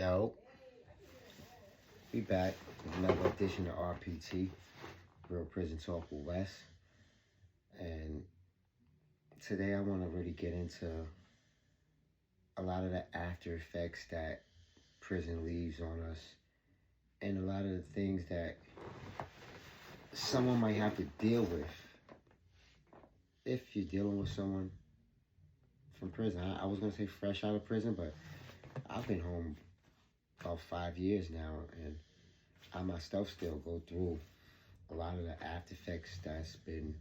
Yo, we back with another edition of RPT, Real Prison Talk with Wes. And today I want to really get into a lot of the after effects that prison leaves on us and a lot of the things that someone might have to deal with if you're dealing with someone from prison. I was going to say fresh out of prison, but I've been home about 5 years now, and I myself still go through a lot of the after effects that's been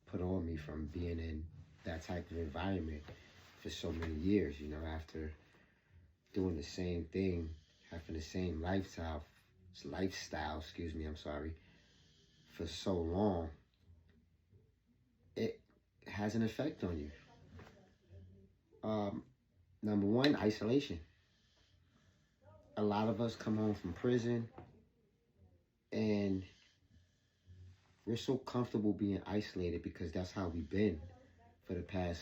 put on me from being in that type of environment for so many years, after doing the same thing, having the same lifestyle, for so long. It has an effect on you. Number one, isolation. A lot of us come home from prison and we're so comfortable being isolated because that's how we've been for the past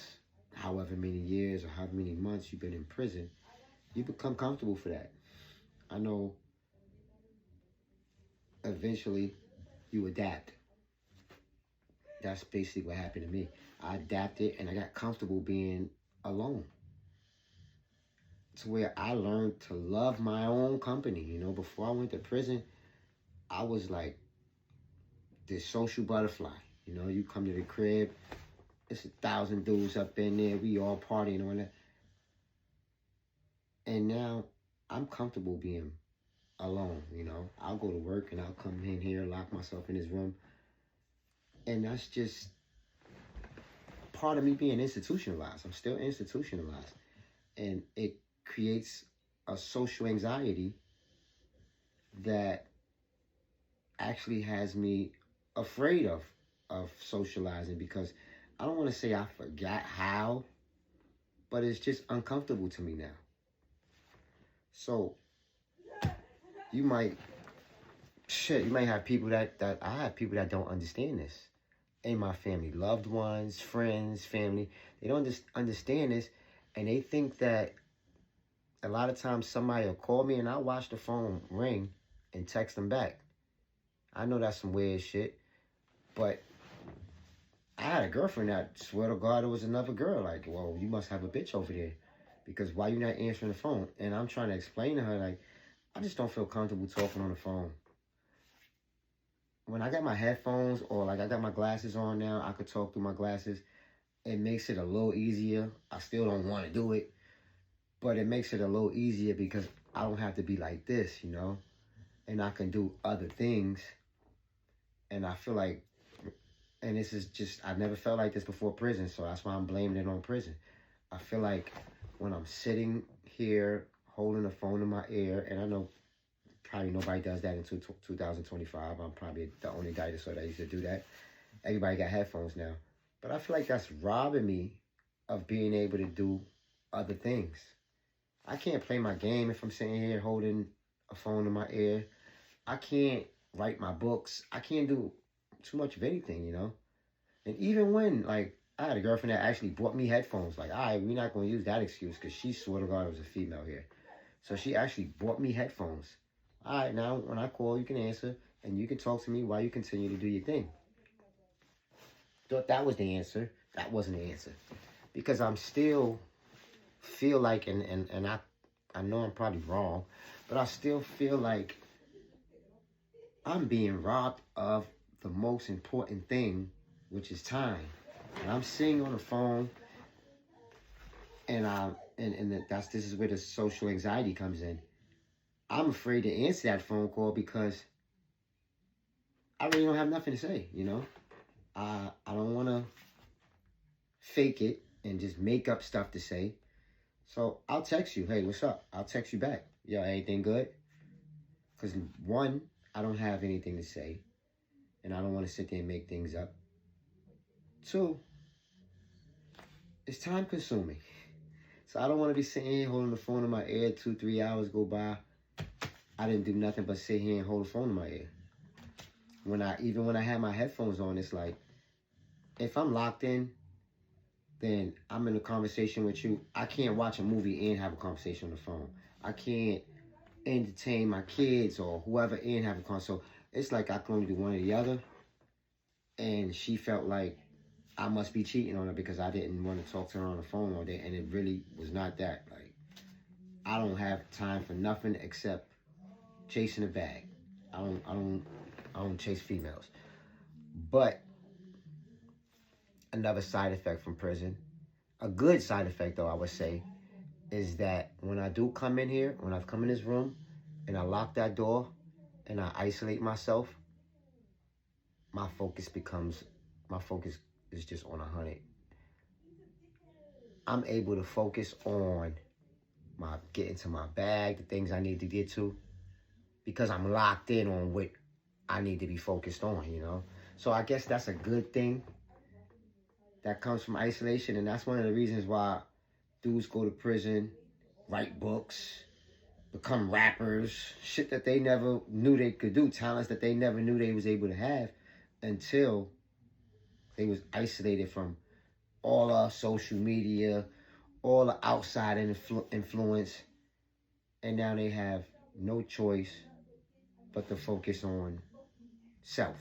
however many years or however many months you've been in prison. You become comfortable for that. I know eventually you adapt. That's basically what happened to me. I adapted and I got comfortable being alone, to where I learned to love my own company. Before I went to prison, I was like this social butterfly. You come to the crib, it's 1,000 dudes up in there, we all partying on it. And now I'm comfortable being alone. I'll go to work and I'll come in here, lock myself in this room. And that's just part of me being institutionalized. I'm still institutionalized. And it creates a social anxiety that actually has me afraid of socializing, because I don't want to say I forgot how, but it's just uncomfortable to me now. So you might have people that I have people that don't understand this in my family, loved ones, friends, family. They don't understand this, and they think that a lot of times somebody will call me and I'll watch the phone ring and text them back. I know that's some weird shit, but I had a girlfriend that, swear to God, it was another girl. Like, well, you must have a bitch over there, because why you not answering the phone? And I'm trying to explain to her, like, I just don't feel comfortable talking on the phone. When I got my headphones, or like I got my glasses on now, I could talk through my glasses. It makes it a little easier. I still don't want to do it, but it makes it a little easier because I don't have to be like this, and I can do other things. And I feel like, and this is just, I never felt like this before prison, so that's why I'm blaming it on prison. I feel like when I'm sitting here holding the phone in my ear, and I know probably nobody does that in 2025. I'm probably the only guy that used to do that. Everybody got headphones now. But I feel like that's robbing me of being able to do other things. I can't play my game if I'm sitting here holding a phone in my ear. I can't write my books. I can't do too much of anything, And even when, like, I had a girlfriend that actually bought me headphones. Like, all right, we're not going to use that excuse because she swore to God it was a female here. So she actually bought me headphones. All right, now when I call, you can answer and you can talk to me while you continue to do your thing. Thought that was the answer. That wasn't the answer. Because I'm still feel like, and I know I'm probably wrong, but I still feel like I'm being robbed of the most important thing, which is time. And I'm sitting on the phone, and this is where the social anxiety comes in. I'm afraid to answer that phone call because I really don't have nothing to say, I don't want to fake it and just make up stuff to say. So I'll text you, hey, what's up? I'll text you back. Yo, anything good? Because one, I don't have anything to say, and I don't want to sit there and make things up. Two, it's time consuming. So I don't want to be sitting here holding the phone in my ear, 2-3 hours go by. I didn't do nothing but sit here and hold the phone in my ear. When I have my headphones on, it's like, if I'm locked in, then I'm in a conversation with you. I can't watch a movie and have a conversation on the phone. I can't entertain my kids or whoever and have a conversation. So it's like I can only do one or the other. And she felt like I must be cheating on her because I didn't want to talk to her on the phone all day. And it really was not that. Like, I don't have time for nothing except chasing a bag. I don't chase females. But another side effect from prison, a good side effect though, I would say, is that when I do come in here, when I've come in this room and I lock that door and I isolate myself, my focus is just on 100. I'm able to focus on my getting to my bag, the things I need to get to, because I'm locked in on what I need to be focused on, you know? So I guess that's a good thing that comes from isolation, and that's one of the reasons why dudes go to prison, write books, become rappers, shit that they never knew they could do, talents that they never knew they was able to have until they was isolated from all our social media, all the outside influence, and now they have no choice but to focus on self.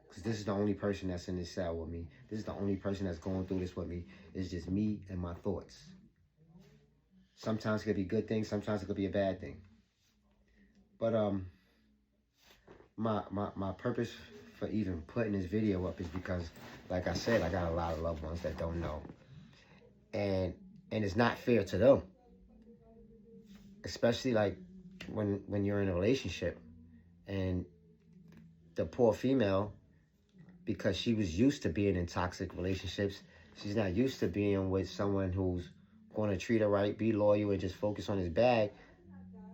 Because this is the only person that's in this cell with me. This is the only person that's going through this with me. It's just me and my thoughts. Sometimes it could be a good thing, sometimes it could be a bad thing. But my purpose for even putting this video up is because, like I said, I got a lot of loved ones that don't know. And it's not fair to them. Especially like when you're in a relationship and the poor female, because she was used to being in toxic relationships, she's not used to being with someone who's going to treat her right, be loyal, and just focus on his bag.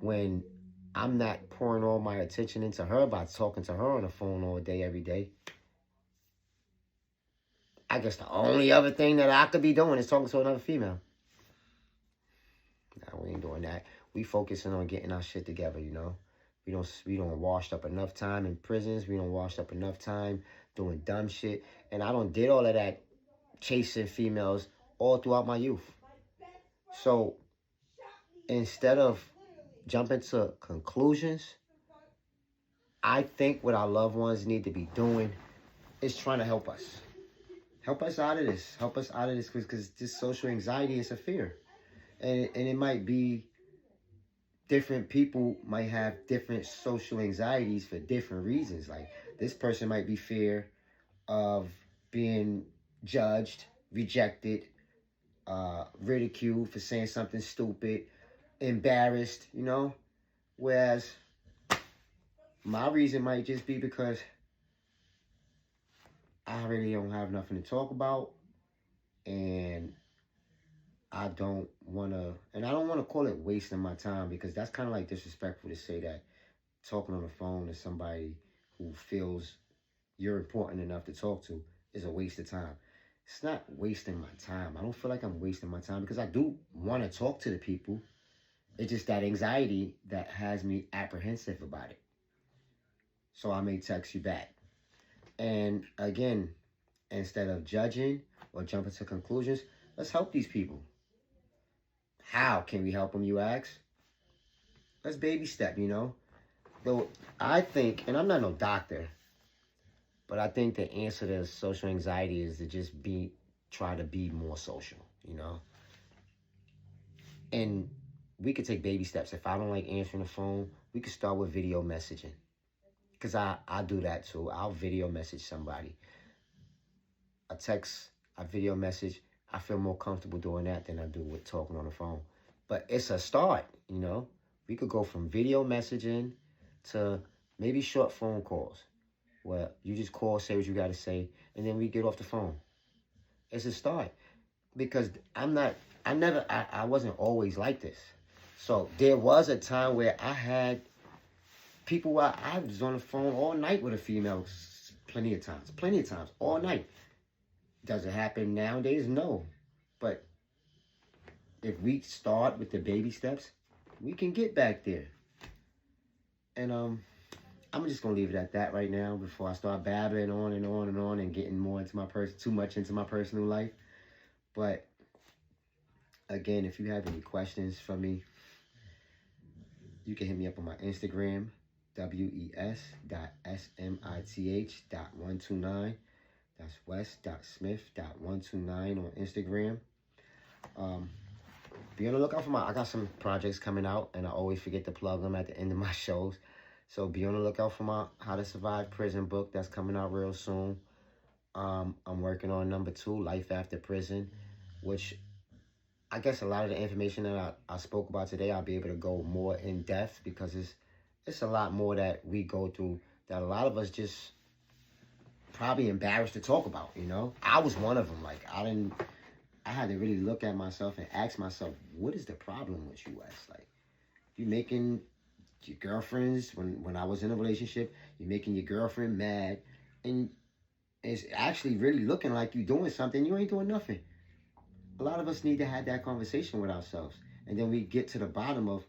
When I'm not pouring all my attention into her by talking to her on the phone all day, every day, I guess the only other thing that I could be doing is talking to another female. No, we ain't doing that. We focusing on getting our shit together, you know. We don't washed up enough time in prisons. We don't washed up enough time doing dumb shit. And I don't did all of that chasing females all throughout my youth. So instead of jumping to conclusions, I think what our loved ones need to be doing is trying to help us. Help us out of this. Help us out of this, because this social anxiety is a fear. And it might be different people might have different social anxieties for different reasons. Like, this person might be fear of being judged, rejected, ridiculed for saying something stupid, embarrassed, you know? Whereas my reason might just be because I really don't have nothing to talk about, and I don't want to call it wasting my time, because that's kind of like disrespectful to say that talking on the phone to somebody who feels you're important enough to talk to is a waste of time. It's not wasting my time. I don't feel like I'm wasting my time, because I do want to talk to the people. It's just that anxiety that has me apprehensive about it. So I may text you back. And again, instead of judging or jumping to conclusions, let's help these people. How can we help them, you ask? Let's baby step, you know? Though I think, and I'm not no doctor, but I think the answer to social anxiety is to just try to be more social, you know? And we could take baby steps. If I don't like answering the phone, we could start with video messaging. Because I do that too. I'll video message somebody. A text, a video message, I feel more comfortable doing that than I do with talking on the phone. But it's a start, you know? We could go from video messaging to maybe short phone calls, where you just call, say what you got to say, and then we get off the phone. It's a start. Because I wasn't always like this. So there was a time where I had people where I was on the phone all night with a female plenty of times, all night. Does it happen nowadays? No. But if we start with the baby steps, we can get back there. And I'm just gonna leave it at that right now before I start babbling on and on and on and getting more into too much into my personal life. But again, if you have any questions for me, You can hit me up on my Instagram, wes.smith.129. That's wes.smith.129 on Instagram. Be on the lookout for I got some projects coming out, and I always forget to plug them at the end of my shows. So be on the lookout for my How to Survive Prison book that's coming out real soon. I'm working on number 2, Life After Prison, which I guess a lot of the information that I spoke about today, I'll be able to go more in depth, because it's a lot more that we go through that a lot of us just probably embarrassed to talk about, you know? I was one of them. Like, I had to really look at myself and ask myself, what is the problem with you, Wes? Like, you making your girlfriends, when I was in a relationship, you're making your girlfriend mad, and it's actually really looking like you doing something. You ain't doing nothing. A lot of us need to have that conversation with ourselves, and then we get to the bottom of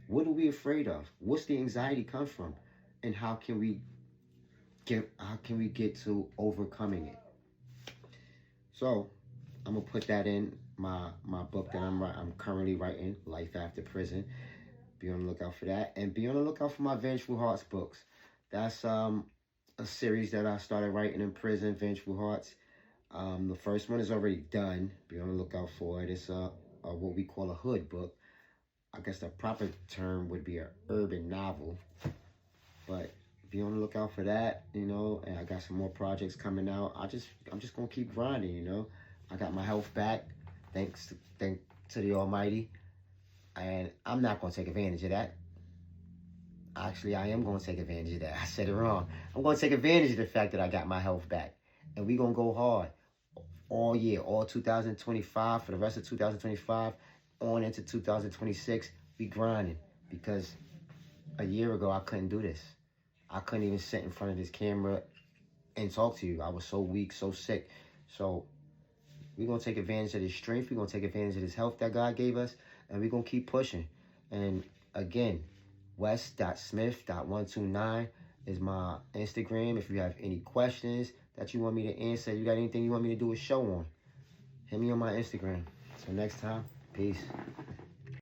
what are we afraid of? What's the anxiety come from, and how can we get to overcoming it? So I'm gonna put that in my book that I'm currently writing, Life After Prison. Be on the lookout for that, and be on the lookout for my Vengeful Hearts books. That's a series that I started writing in prison, Vengeful Hearts. The first one is already done. Be on the lookout for it. It's what we call a hood book. I guess the proper term would be an urban novel, but be on the lookout for that, you know. And I got some more projects coming out. I'm just gonna keep grinding, you know. I got my health back, thanks to the Almighty, and I'm not gonna take advantage of that. Actually, I am gonna take advantage of that. I said it wrong. I'm gonna take advantage of the fact that I got my health back, and we gonna go hard all year, all 2025, for the rest of 2025, on into 2026. We grinding, because a year ago I couldn't do this. I couldn't even sit in front of this camera and talk to you. I was so weak, so sick. So we're going to take advantage of this strength. We're going to take advantage of this health that God gave us, and we're going to keep pushing. And again, wes.smith.129 is my Instagram. If you have any questions that you want me to answer, you got anything you want me to do a show on, hit me on my Instagram. So next time, peace.